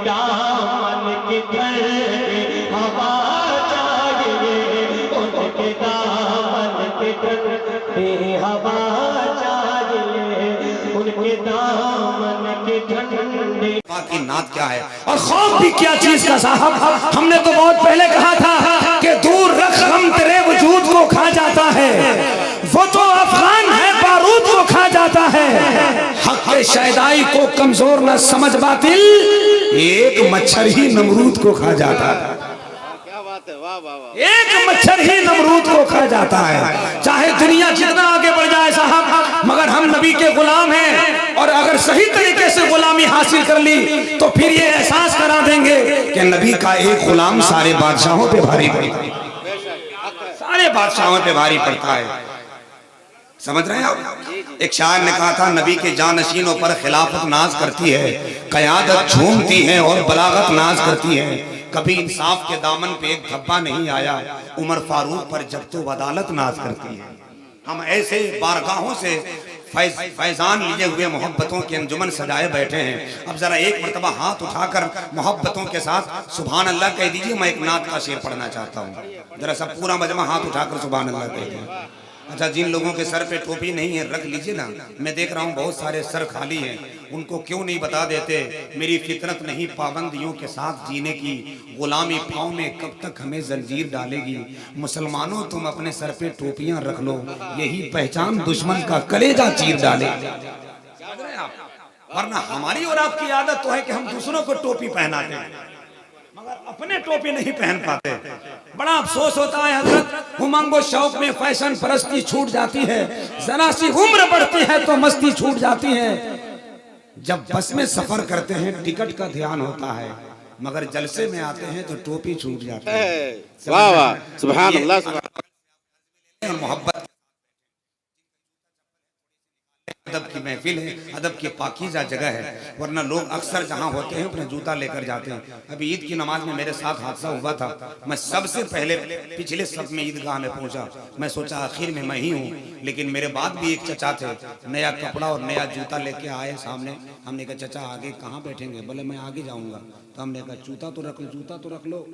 दामन की ठंडी हवा चाहिए, उनके दामन की ठंडी हवा चाहिए, उनके दामन की ठंडी। की नात क्या है और खौफ भी क्या चीज का साहब। हमने तो बहुत पहले कहा था कि दूर रख गम तेरे वजूद को खा जाता है, वो तो अफगान है बारूद को खा जाता है। हक के शैदाई को कमजोर न समझ बातिल, एक मच्छर ही नमरूद को खा जाता है। क्या बात है, वाह वाह वाह। एक मच्छर ही नमरूद को खा जाता है। चाहे दुनिया जितना आगे बढ़ जाए साहब, मगर हम नबी के गुलाम हैं और अगर सही तरीके से गुलामी हासिल कर ली तो फिर ये एहसास करा देंगे कि नबी का एक गुलाम सारे बादशाहों पे भारी पड़ता है, सारे बादशाहों पे भारी पड़ता है। समझ रहे हैं आप। एक शायर ने कहा था, नबी के जानशीनों पर खिलाफत नाज करती है, कयादत झूमती है और बलागत नाज करती है। कभी इंसाफ के दामन पे एक धब्बा नहीं आया, उमर फारूक पर जब तो अदालत नाज करती है। हम ऐसे बारगाहों से फैजान लिए हुए मोहब्बतों के अंजुमन सजाए बैठे हैं। अब जरा एक मरतबा हाथ उठाकर मोहब्बतों के साथ सुभान अल्लाह कह दीजिए। मैं एक नात का शेर पढ़ना चाहता हूँ, जरा सब पूरा मजमा हाथ उठाकर सुभान अल्लाह कह दीजिए। अच्छा, जिन लोगों के सर पे टोपी नहीं है रख लीजिए ना। मैं देख रहा हूँ बहुत सारे सर खाली हैं, उनको क्यों नहीं बता देते, मेरी फितरत नहीं पाबंदियों के साथ जीने की, गुलामी पाँव में कब तक हमें जंजीर डालेगी। मुसलमानों तुम अपने सर पे टोपियां रख लो, यही पहचान दुश्मन का कलेजा चीर डाले। वरना हमारी और आपकी आदत तो है कि हम दूसरों को टोपी पहनाते हैं मगर अपने टोपी नहीं पहन पाते। बड़ा अफसोस होता है हजरत, उमंग और शौक में फैशन परस्ती छूट जाती है, जरा सी उम्र बढ़ती है तो मस्ती छूट जाती है। जब बस में सफर करते हैं टिकट का ध्यान होता है, मगर जलसे में आते हैं तो टोपी छूट जाती है। वाह वाह, सुभान अल्लाह, सुभान। मोहब्बत अदब की महफिल है, अदब की पाकीज़ा जगह है, वरना लोग अक्सर जहाँ होते हैं अपने जूता लेकर जाते हैं। अभी ईद की नमाज में मेरे साथ हादसा हुआ था। मैं सबसे पहले पिछले सफ में ईदगाह में पहुंचा। मैं सोचा आखिर में मैं ही हूँ, लेकिन मेरे बाद भी एक चचा थे, नया कपड़ा और नया जूता लेके आए सामने। हमने कहा चचा आगे कहाँ बैठेंगे? बोले मैं आगे जाऊँगा। तो हमने कहा जूता तो रख लो, जूता तो रख लो।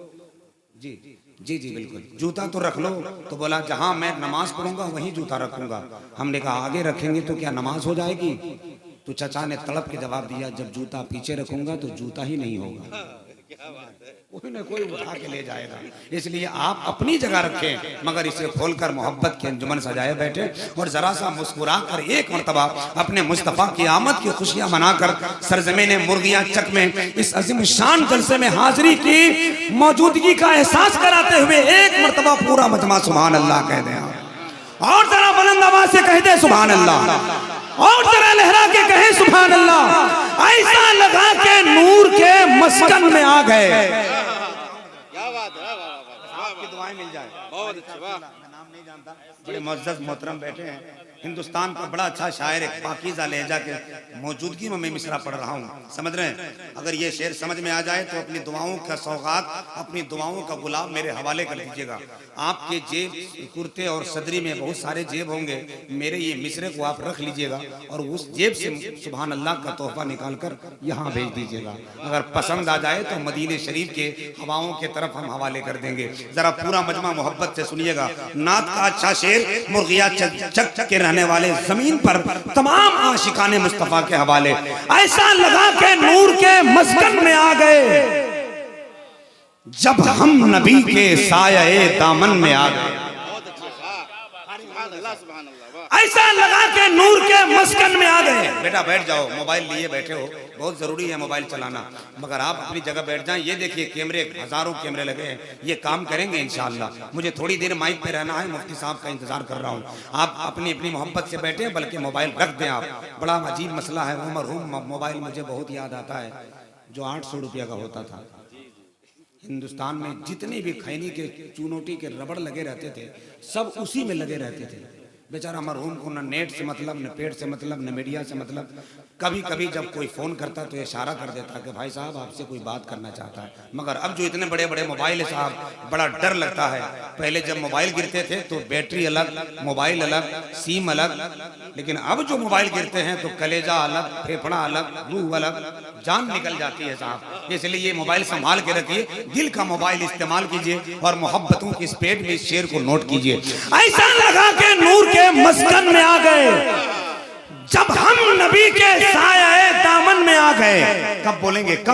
जी जी जी बिल्कुल, जूता तो रख लो। तो बोला जहां मैं नमाज पढ़ूंगा वहीं जूता रखूंगा। हमने कहा आगे रखेंगे तो क्या नमाज हो जाएगी? तो चचा ने तड़प के जवाब दिया, जब जूता पीछे रखूंगा तो जूता ही नहीं होगा, कोई न कोई उठा के ले जाएगा। इसलिए आप अपनी जगह रखें, मगर इसे खोलकर मोहब्बत के अंजुमन सजाए बैठे और जरा सा मुस्कुरा कर एक मरतबा अपने मुस्तफ़ा की आमद की खुशियां मनाकर सरजमीन मुर्गियां चक में इस अजीम शान जलसे में हाजिरी की मौजूदगी का एहसास कराते हुए एक मरतबा पूरा मजमा सुभान अल्लाह कह दें, और जरा बुलंद आवाज से कह दे सुभान अल्लाह, और जरा लहरा के कहे सुभान अल्लाह। ऐसा लगा के नूर के मस्कन में आ गए। क्या बात है, वाह वाह वाह, आपकी दुआएं मिल जाए। बहुत अच्छा, वाह। मैं नाम नहीं जानता, बड़े मुअज़्ज़ज़ मोहतरम बैठे हैं। हिंदुस्तान का बड़ा अच्छा शायर है, पाकीज़ा लहजा के मौजूदगी में मैं मिसरा पढ़ रहा हूँ। समझ रहे हैं? अगर ये शेर समझ में आ जाए तो अपनी दुआओं का सौगात, अपनी दुआओं का गुलाब मेरे हवाले कर दीजिएगा। आपके जेब कुर्ते और सदरी में बहुत सारे जेब होंगे, मेरे ये मिसरे को आप रख लीजिएगा और उस जेब से सुभान अल्लाह का तोहफा निकाल कर यहाँ भेज दीजिएगा। अगर पसंद आ जाए तो मदीने शरीफ के हवाओं के तरफ हम हवाले कर देंगे। जरा पूरा मजमा मोहब्बत से सुनिएगा। नात का अच्छा शेर, मुर्गिया चक चक के रहने वाले जमीन पर तमाम आशिकाने मुस्तफा के हवाले। ऐसा लगा के नूर के मस्कन में आ गए जब हम नबी के साये दामन में आ गए। ऐसा लगा के नूर के मस्कन में आ गए। बेटा बैठ जाओ, मोबाइल लिए बैठे हो, बहुत जरूरी है मोबाइल चलाना, मगर आप अपनी जगह बैठ जाएं। ये देखिए कैमरे, हजारों कैमरे लगे हैं, ये काम करेंगे इंशाअल्लाह। मुझे थोड़ी देर माइक पे रहना है, मुफ्ती साहब का इंतजार कर रहा हूँ। आप अपनी अपनी मोहब्बत से बैठे, बल्कि मोबाइल रख दें आप। बड़ा अजीब मसला है, मरहूम मोबाइल मुझे बहुत याद आता है, जो 800 रुपया का होता था। हिंदुस्तान में जितने भी खैनी के चुनौटी के रबड़ लगे रहते थे, सब उसी में लगे रहते थे। बेचारा मरहूम को न नेट से मतलब, न पेट से मतलब, न मीडिया से मतलब। कभी कभी जब कोई फ़ोन करता तो इशारा कर देता कि भाई साहब आपसे कोई बात करना चाहता है। मगर अब जो इतने बड़े बड़े मोबाइल है साहब, बड़ा डर लगता है। पहले जब मोबाइल गिरते थे तो बैटरी अलग, मोबाइल अलग, सिम अलग, लेकिन अब जो मोबाइल गिरते हैं तो कलेजा अलग, फेफड़ा अलग, रूह अलग। जान निकल जाती है साहब। इसलिए ये मोबाइल संभाल के रखिए, दिल का मोबाइल इस्तेमाल कीजिए और मोहब्बतों की स्पीड में इस शेर को नोट कीजिए। ऐसा लगा के नूर के मस्कन में आ गए जब हम नबी के साये दामन में आ गए। कब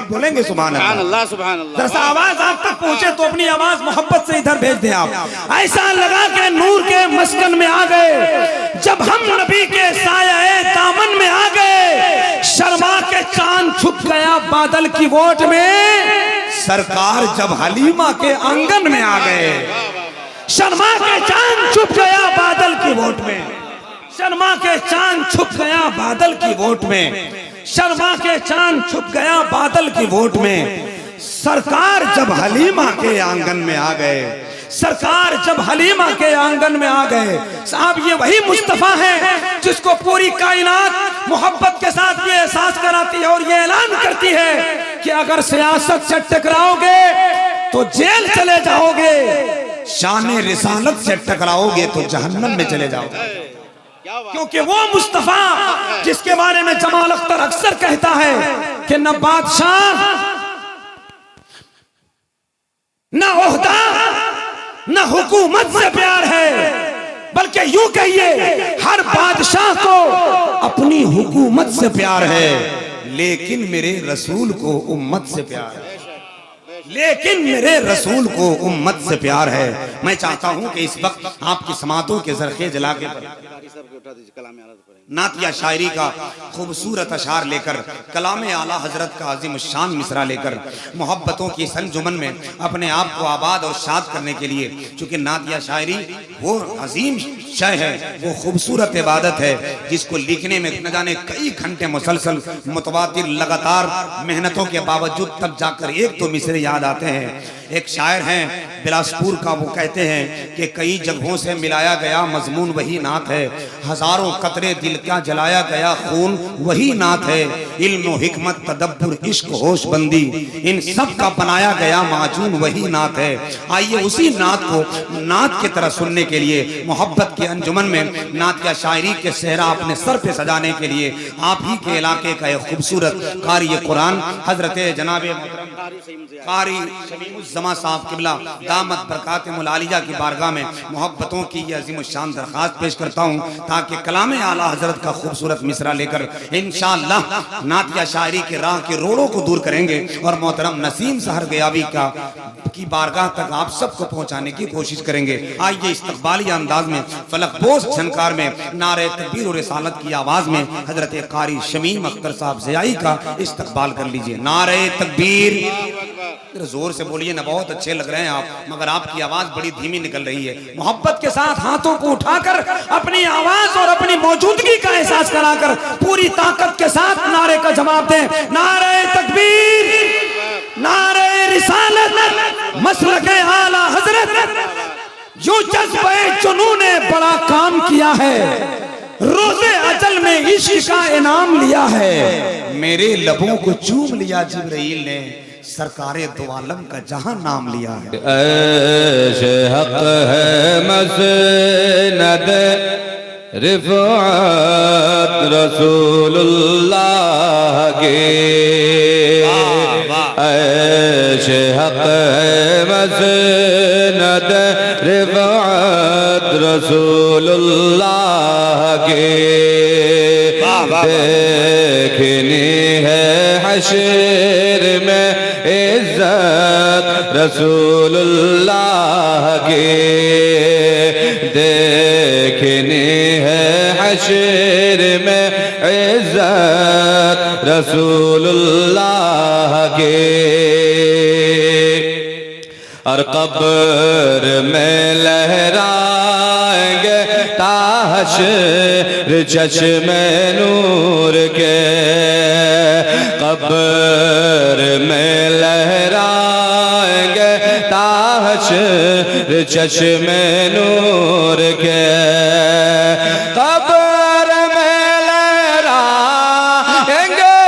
बोलेंगे सुभान अल्लाह, सुभान अल्लाह। जरा आवाज आप तक पहुंचे तो अपनी आवाज मोहब्बत से इधर भेज दें आप। ऐसा लगा के नूर के मस्कन में आ गए जब हम नबी के साये दामन में आ गए। शर्मा के चांद छुप गया बादल की वोट में, सरकार जब हलीमा के आंगन में आ गए। शर्मा के चांद छुप गया बादल की वोट में, शर्मा के चांद छुप गया बादल की वोट में, शर्मा के चांद छुप गया बादल की वोट में। सरकार जब हलीमा के आंगन में आ गए, सरकार जब हलीमा के आंगन में आ गए। साहब ये वही मुस्तफा है जिसको पूरी कायनात मोहब्बत के साथ ये एहसास कराती है और ये ऐलान करती है कि अगर सियासत से टकराओगे तो जेल चले जाओगे, शान रिसालत से टकराओगे तो जहन्नम में चले जाओगे। क्योंकि वो मुस्तफा जिसके बारे में जमाल अख्तर अक्सर कहता है कि न बादशाह न ओहदा न हुकूमत से प्यार है, बल्कि यूं कहिए हर बादशाह को अपनी हुकूमत से प्यार है, लेकिन मेरे रसूल को उम्मत से प्यार है, लेकिन मेरे रसूल को उम्मत से प्यार है। मैं चाहता हूं कि इस वक्त आपकी समातों के जरखे जला के नातिया शायरी का खूबसूरत अशार लेकर, कलाम आला हजरत का अजीम शान मिसरा लेकर मोहब्बतों की संजुमन में अपने आप को आबाद और शाद करने के लिए, चूंकि नातिया शायरी वो अजीम शय है, वो खूबसूरत इबादत है जिसको लिखने में न जाने कई घंटे मुसलसल मुतवातिर लगातार मेहनतों के बावजूद तब जाकर एक तो मिसरे याद आते हैं। एक शायर हैं बिलासपुर का, वो कहते हैं कि कई जगहों से मिलाया गया मजमून वही नात है, हजारों कतरे दिल का जलाया गया खून वही नात है, इल्म हिकमत तदब्बुर इश्क होश बंदी इन सब का बनाया गया माजून वही नात है। आइए उसी नात को नात की तरह सुनने के लिए मोहब्बत के अंजुमन में नातिया शायरी के सेहरा अपने सर पे सजाने के लिए आप ही के इलाके का एक खूबसूरत कारी कुरान हजरत जनाबे कारी शमीमुज़्ज़मा साहब किबला दामत बरकातुहुल आलिया की बारगाह में मोहब्बतों की ये अजीम शान दरखास्त पेश करता हूँ, ताकि कलाम आला हजरत का खूबसूरत मिसरा लेकर इंशाअल्लाह नातिया शायरी के राह के रोड़ों को दूर करेंगे और मोहतरम नसीम सहर गयावी की बारगाह तक आप सबको पहुँचाने की कोशिश करेंगे। आइए इस्तकबाली अंदाज में फलकपोश झनकार में नारे तकबीर और रिसालत की आवाज में हजरत कारी शमीम अख्तर साहब ज़ियाई का इस्तकबाल कर लीजिए। नारे तकबीर, जोर से बोलिए ना, बहुत अच्छे लग रहे हैं आप, मगर आपकी आवाज बड़ी धीमी निकल रही है। मोहब्बत के साथ हाथों को उठाकर अपनी आवाज और अपनी मौजूदगी का एहसास कराकर पूरी ताकत के साथ नारे का जवाब दें। नारे तकबीर, नारे रिसालत, मसलके आला हजरत। जो जज्बे जुनून ने बड़ा काम किया है, रोजे अजल में इश्क का इनाम लिया है। मेरे लबों को चूम लिया जिब्राइल ने, सरकारे दो आलम का जहां नाम लिया है। ऐशे हक है मसनद रिफ़अत रसूलुल्लाह के, ऐशे हक है मसनद रिफ़अत रसूलुल्लाह के, देखनी है हश्र में इज्जत रसूलुल्लाह की, देखनी है हश्र में इज्जत रसूलुल्लाह की। और कब्र में लहराएंगे ताहश्र चश्मे नूर के, कब्र में लहराएंगे ताहश्र चश्मे नूर के, कब्र में लहराएंगे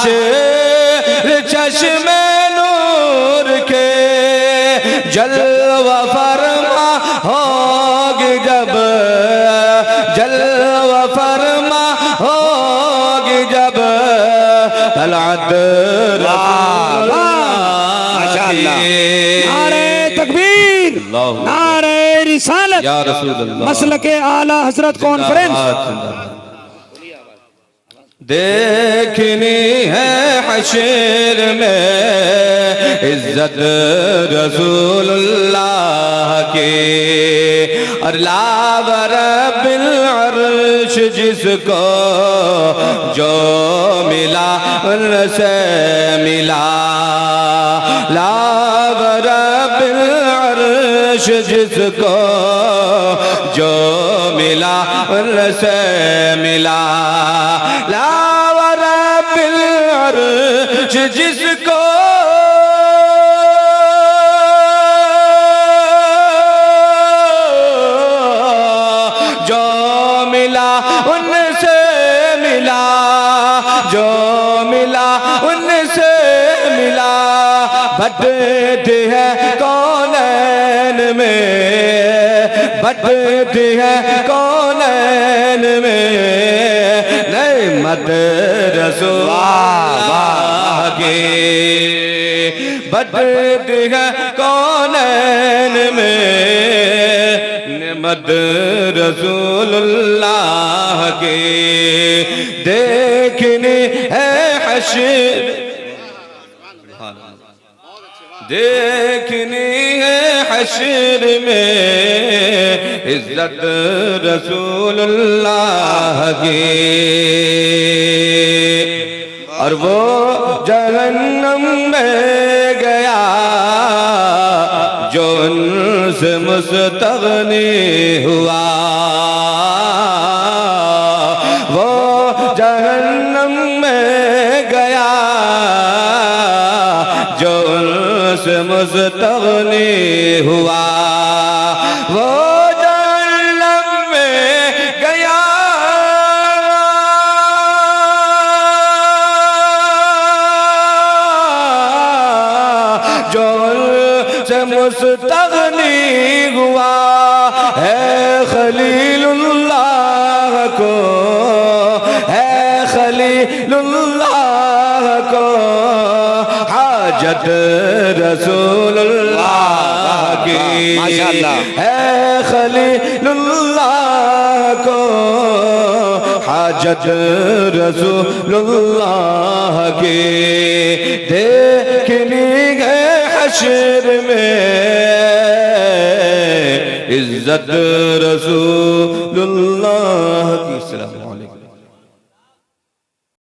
हश्र चश्मे नूर के जलवा फरमा होगी जब, जलवा फरमा होगी जब तलअत नारे तकबीर, नारे रिसालत, या रसूल अल्लाह। मसलके आला हजरत कॉन्फ्रेंस। देखनी है हश्र में इज्जत रसूलुल्लाह की, और लाव रब्बिल अर्श जिसको जो मिला उनसे मिला, लाव रब्बिल अर्श जिसको जो मिला उनसे मिला, लाव रब्बिल अर्श जिसको जो मिला उनसे मिला, जो मिला उनसे मिला। भटती है कौनैन में, भटती है कौनैन में नेमत रसूलुल्लाह की, भटती है कौनैन में नेमत रसूलुल्लाह की। देखनी है हश्र, देखनी है हश्र में इज्जत रसूलुल्लाह की, और वो जहन्नम में गया जो उनसे मुस्तगनी हुआ, वो जहन्नम में गया जो उनसे मुस्तगनी हुआ, वो जहन्नम में गया जो उनसे मुस्तगनी हुआ। है खलीलुल्लाह को, है खलीलुल्लाह को हाजत रसूलुल्लाह की, है खलीलुल्लाह को हाजत रसूलुल्लाह की। देखनी है हश्र में इज्जत रसूलुल्लाह की। अस्सलामु अलैकुम।